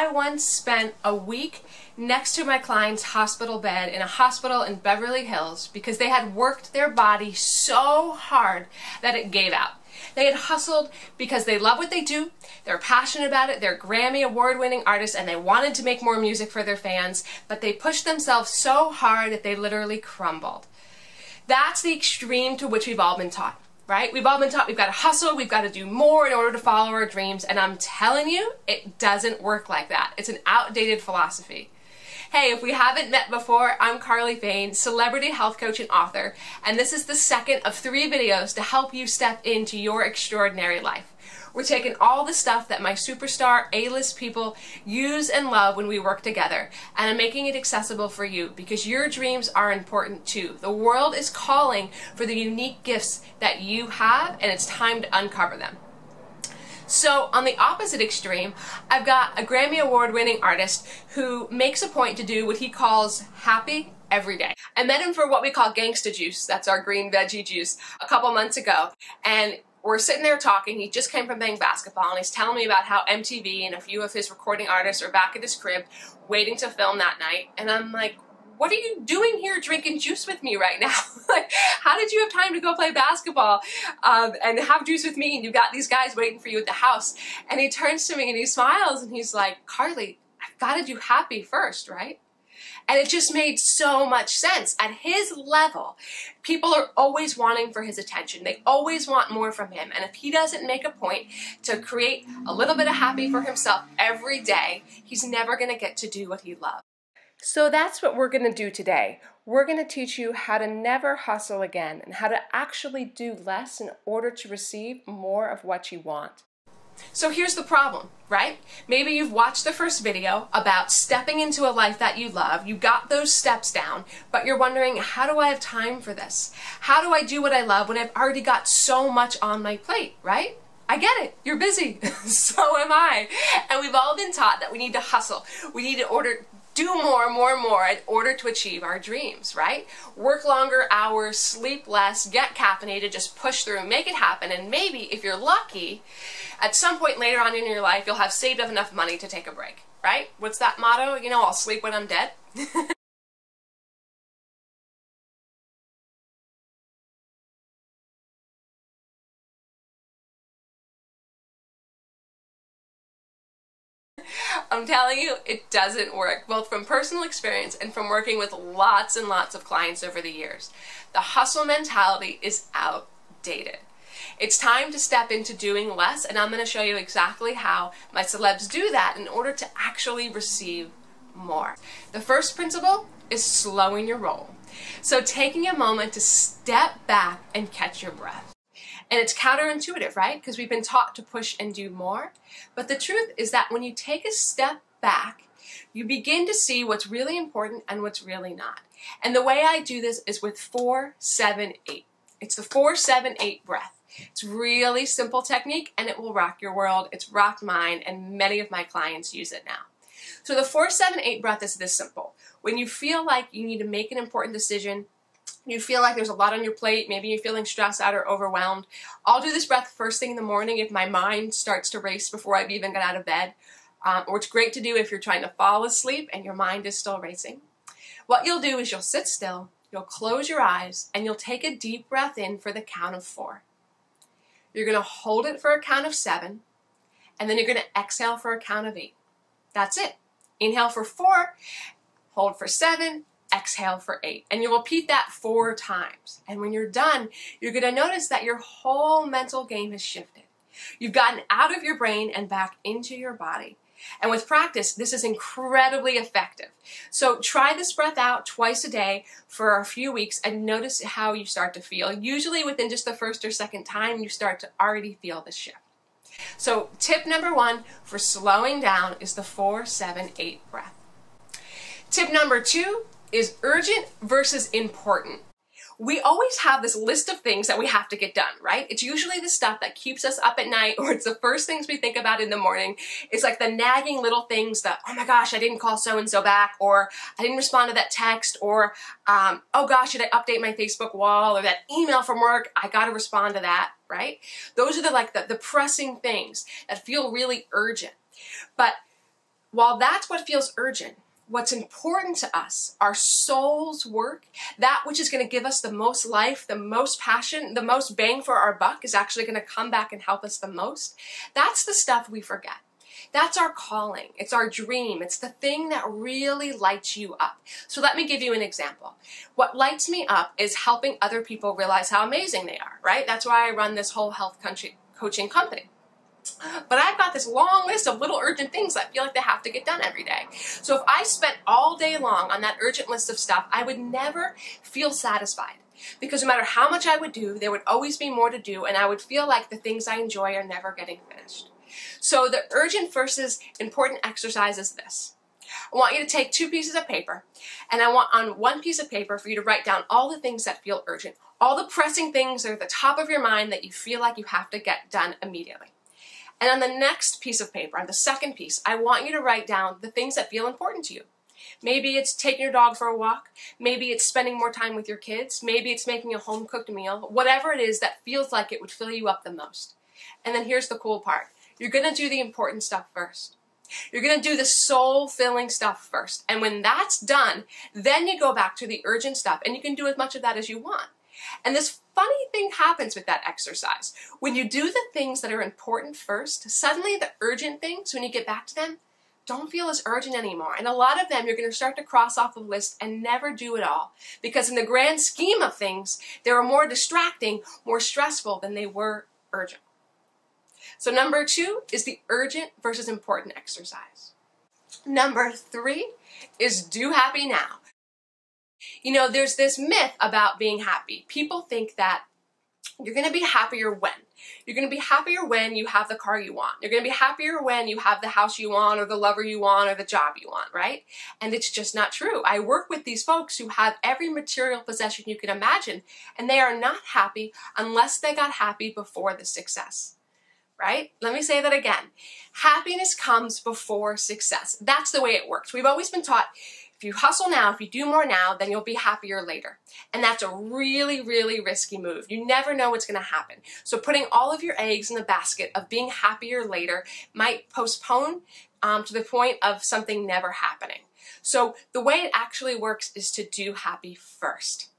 I once spent a week next to my client's hospital bed in a hospital in Beverly Hills because they had worked their body so hard that it gave out. They had hustled because they love what they do, they're passionate about it, they're Grammy award-winning artists, and they wanted to make more music for their fans, but they pushed themselves so hard that they literally crumbled. That's the extreme to which we've all been taught, right? We've all been taught we've got to hustle, we've got to do more in order to follow our dreams, and I'm telling you, it doesn't work like that. It's an outdated philosophy. Hey, if we haven't met before, I'm Karlee Fain, celebrity health coach and author, and this is the second of 3 videos to help you step into your extraordinary life. We're taking all the stuff that my superstar A-list people use and love when we work together, and I'm making it accessible for you because your dreams are important too. The world is calling for the unique gifts that you have, and it's time to uncover them. So on the opposite extreme, I've got a Grammy award-winning artist who makes a point to do what he calls happy every day. I met him for what we call gangsta juice, that's our green veggie juice, a couple months ago, and we're sitting there talking. He just came from playing basketball, and he's telling me about how MTV and a few of his recording artists are back at his crib waiting to film that night, and I'm like, what are you doing here drinking juice with me right now? Like, how did you have time to go play basketball and have juice with me, and you've got these guys waiting for you at the house? And he turns to me and he smiles and he's like, Karlee, I've got to do happy first, right? And it just made so much sense. At his level, people are always wanting for his attention. They always want more from him. And if he doesn't make a point to create a little bit of happy for himself every day, he's never going to get to do what he loves. So that's what we're going to do today. We're going to teach you how to never hustle again and how to actually do less in order to receive more of what you want. So here's the problem, right? Maybe you've watched the first video about stepping into a life that you love. You got those steps down, but you're wondering, how do I have time for this? How do I do what I love when I've already got so much on my plate, right? I get it. You're busy. So am I. And we've all been taught that we need to hustle. We need to do more in order to achieve our dreams, right? Work longer hours, sleep less, get caffeinated, just push through, make it happen, and maybe, if you're lucky, at some point later on in your life, you'll have saved up enough money to take a break, right? What's that motto? You know, I'll sleep when I'm dead. I'm telling you, it doesn't work, both from personal experience and from working with lots and lots of clients over the years. The hustle mentality is outdated. It's time to step into doing less, and I'm going to show you exactly how my celebs do that in order to actually receive more. The first principle is slowing your roll. So taking a moment to step back and catch your breath. And it's counterintuitive, right? Because we've been taught to push and do more. But the truth is that when you take a step back, you begin to see what's really important and what's really not. And the way I do this is with 4-7-8. It's the 4-7-8 breath. It's really simple technique, and it will rock your world. It's rocked mine, and many of my clients use it now. So the 4-7-8 breath is this simple. When you feel like you need to make an important decision, you feel like there's a lot on your plate, maybe you're feeling stressed out or overwhelmed, I'll do this breath first thing in the morning if my mind starts to race before I've even got out of bed. Or it's great to do if you're trying to fall asleep and your mind is still racing. What you'll do is you'll sit still, you'll close your eyes, and you'll take a deep breath in for the count of 4. You're going to hold it for a count of 7, and then you're going to exhale for a count of 8. That's it. Inhale for 4, hold for 7, exhale for 8. And you'll repeat that 4 times. And when you're done, you're going to notice that your whole mental game has shifted. You've gotten out of your brain and back into your body. And with practice, this is incredibly effective. So try this breath out twice a day for a few weeks and notice how you start to feel. Usually within just the first or second time, you start to already feel the shift. So tip number 1 for slowing down is the 4-7-8 breath. Tip number 2 is urgent versus important. We always have this list of things that we have to get done, right? It's usually the stuff that keeps us up at night, or it's the first things we think about in the morning. It's like the nagging little things that, oh my gosh, I didn't call so-and-so back, or I didn't respond to that text, or oh gosh, should I update my Facebook wall, or that email from work, I gotta respond to that, right? Those are the pressing things that feel really urgent. But While that's what feels urgent, what's important to us, our soul's work, that which is going to give us the most life, the most passion, the most bang for our buck is actually going to come back and help us the most. That's the stuff we forget. That's our calling. It's our dream. It's the thing that really lights you up. So let me give you an example. What lights me up is helping other people realize how amazing they are, right? That's why I run this whole health coaching company. But I've got this long list of little urgent things that feel like they have to get done every day. So if I spent all day long on that urgent list of stuff, I would never feel satisfied. Because no matter how much I would do, there would always be more to do, and I would feel like the things I enjoy are never getting finished. So the urgent versus important exercise is this. I want you to take 2 pieces of paper, and I want on 1 piece of paper for you to write down all the things that feel urgent, all the pressing things that are at the top of your mind that you feel like you have to get done immediately. And on the next piece of paper, on the second piece, I want you to write down the things that feel important to you. Maybe it's taking your dog for a walk. Maybe it's spending more time with your kids. Maybe it's making a home-cooked meal. Whatever it is that feels like it would fill you up the most. And then here's the cool part. You're going to do the important stuff first. You're going to do the soul-filling stuff first. And when that's done, then you go back to the urgent stuff, and you can do as much of that as you want. And this funny thing happens with that exercise. When you do the things that are important first, suddenly the urgent things, when you get back to them, don't feel as urgent anymore. And a lot of them you're going to start to cross off the list and never do it all. Because in the grand scheme of things, they were more distracting, more stressful than they were urgent. So number 2 is the urgent versus important exercise. Number 3 is do happy now. You know, there's this myth about being happy. People think that you're going to be happier when. You're going to be happier when you have the car you want. You're going to be happier when you have the house you want, or the lover you want, or the job you want, right? And it's just not true. I work with these folks who have every material possession you can imagine, and they are not happy unless they got happy before the success. Right? Let me say that again. Happiness comes before success. That's the way it works. We've always been taught if you hustle now, if you do more now, then you'll be happier later. And that's a really, really risky move. You never know what's going to happen. So putting all of your eggs in the basket of being happier later might postpone to the point of something never happening. So the way it actually works is to do happy first.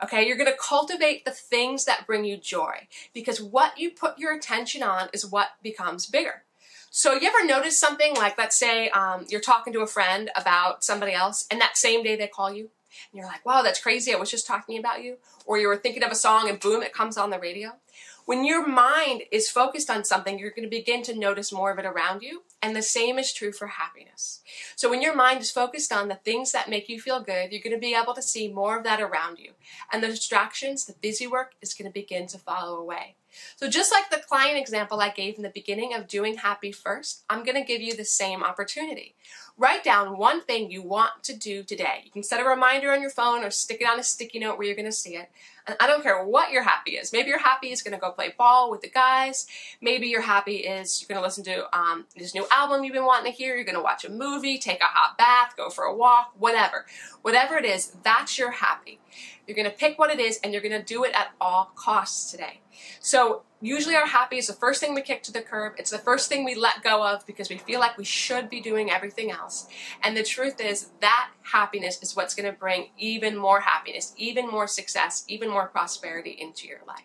Okay, you're going to cultivate the things that bring you joy, because what you put your attention on is what becomes bigger. So you ever notice something like, let's say you're talking to a friend about somebody else, and that same day they call you, and you're like, wow, that's crazy, I was just talking about you. Or you were thinking of a song and boom, it comes on the radio. When your mind is focused on something, you're going to begin to notice more of it around you. And the same is true for happiness. So when your mind is focused on the things that make you feel good, you're going to be able to see more of that around you. And the distractions, the busy work, is going to begin to fall away. So just like the client example I gave in the beginning of doing happy first, I'm going to give you the same opportunity. Write down 1 thing you want to do today. You can set a reminder on your phone or stick it on a sticky note where you're going to see it. And I don't care what your happy is. Maybe your happy is going to go play ball with the guys. Maybe your happy is you're going to listen to this new album you've been wanting to hear. You're going to watch a movie, take a hot bath, go for a walk, whatever. Whatever it is, that's your happy. You're going to pick what it is, and you're going to do it at all costs today. So usually our happy is the first thing we kick to the curb. It's the first thing we let go of because we feel like we should be doing everything else. And the truth is that happiness is what's going to bring even more happiness, even more success, even more prosperity into your life.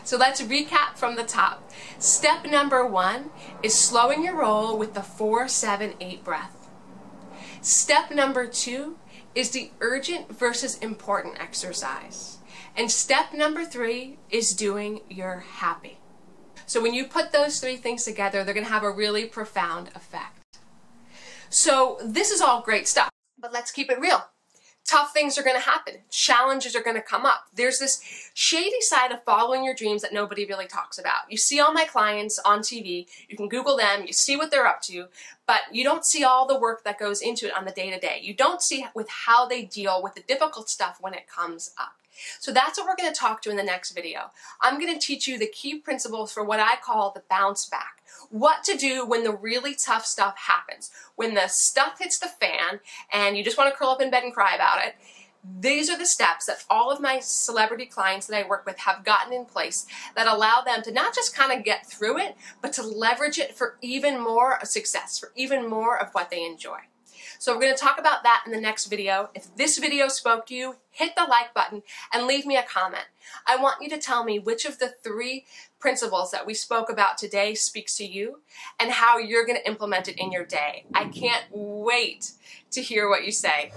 So let's recap from the top. Step number 1 is slowing your roll with the 4-7-8 breath. Step number 2 is the urgent versus important exercise. And step number 3 is doing your happy. So when you put those 3 things together, they're going to have a really profound effect. So this is all great stuff, but let's keep it real. Tough things are going to happen. Challenges are going to come up. There's this shady side of following your dreams that nobody really talks about. You see all my clients on TV, you can Google them, you see what they're up to, but you don't see all the work that goes into it on the day-to-day. You don't see with how they deal with the difficult stuff when it comes up. So that's what we're going to talk to in the next video. I'm going to teach you the key principles for what I call the bounce back. What to do when the really tough stuff happens. When the stuff hits the fan and you just want to curl up in bed and cry about it, These are the steps that all of my celebrity clients that I work with have gotten in place that allow them to not just kind of get through it, but to leverage it for even more success, for even more of what they enjoy. So we're going to talk about that in the next video. If this video spoke to you, hit the like button and leave me a comment. I want you to tell me which of the 3 principles that we spoke about today speaks to you and how you're going to implement it in your day. I can't wait to hear what you say.